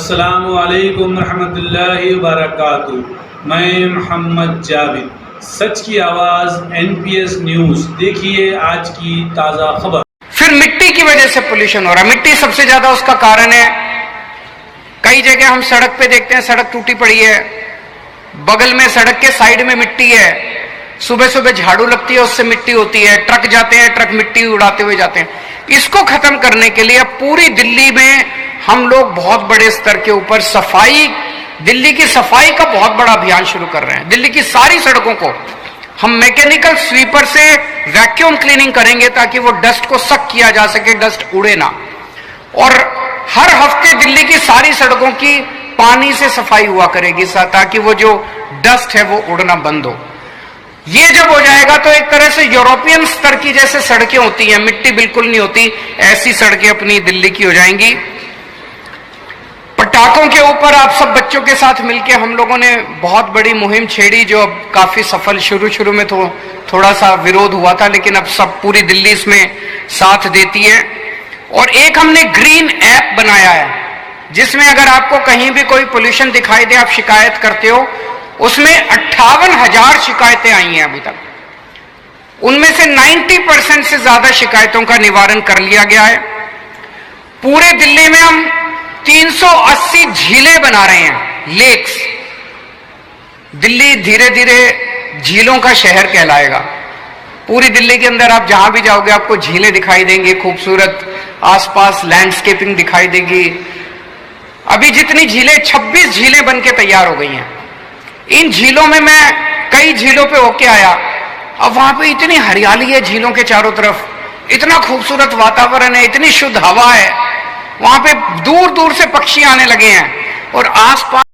अस्सलामु अलैकुम रहमतुल्लाहि व बरकातुहू। मैं मोहम्मद जावेद, सच की आवाज़ NPS न्यूज़। देखिए आज की ताज़ा खबर। फिर मिट्टी की वजह से पोल्यूशन हो रहा है। मिट्टी सबसे ज्यादा उसका कारण है। कई जगह हम सड़क पे देखते हैं, सड़क टूटी पड़ी है, बगल में सड़क के साइड में मिट्टी है, सुबह सुबह झाड़ू लगती है, उससे मिट्टी होती है, ट्रक जाते हैं, ट्रक मिट्टी उड़ाते हुए जाते हैं। इसको खत्म करने के लिए पूरी दिल्ली में हम लोग बहुत बड़े स्तर के ऊपर दिल्ली की सफाई का बहुत बड़ा अभियान शुरू कर रहे हैं। दिल्ली की सारी सड़कों को हम मैकेनिकल स्वीपर से वैक्यूम क्लीनिंग करेंगे ताकि वो डस्ट को सक किया जा सके, डस्ट उड़े ना। और हर हफ्ते दिल्ली की सारी सड़कों की पानी से सफाई हुआ करेगी ताकि वो जो डस्ट है वो उड़ना बंद हो। ये जब हो जाएगा तो एक तरह से यूरोपियन स्तर की जैसे सड़कें होती हैं, मिट्टी बिल्कुल नहीं होती, ऐसी सड़कें अपनी दिल्ली की हो जाएंगी। पटाखों के ऊपर आप सब बच्चों के साथ मिलकर हम लोगों ने बहुत बड़ी मुहिम छेड़ी, जो अब काफी सफल। शुरू में तो थोड़ा सा विरोध हुआ था, लेकिन अब सब पूरी दिल्ली इसमें साथ देती है। और एक हमने ग्रीन ऐप बनाया है, जिसमें अगर आपको कहीं भी कोई पोल्यूशन दिखाई दे, आप शिकायत करते हो। उसमें 58,000 शिकायतें आई हैं अभी तक। उनमें से 90% से ज्यादा शिकायतों का निवारण कर लिया गया है। पूरे दिल्ली में हम 380 झीलें बना रहे हैं, लेक्स। दिल्ली धीरे धीरे झीलों का शहर कहलाएगा। पूरी दिल्ली के अंदर आप जहां भी जाओगे आपको झीलें दिखाई देंगी, खूबसूरत आसपास लैंडस्केपिंग दिखाई देगी। अभी जितनी झीलें, 26 झीलें बन के तैयार हो गई हैं। इन झीलों में मैं कई झीलों पे होके आया। अब वहां पे इतनी हरियाली है झीलों के चारों तरफ, इतना खूबसूरत वातावरण है, इतनी शुद्ध हवा है। वहां पे दूर दूर से पक्षी आने लगे हैं और आसपास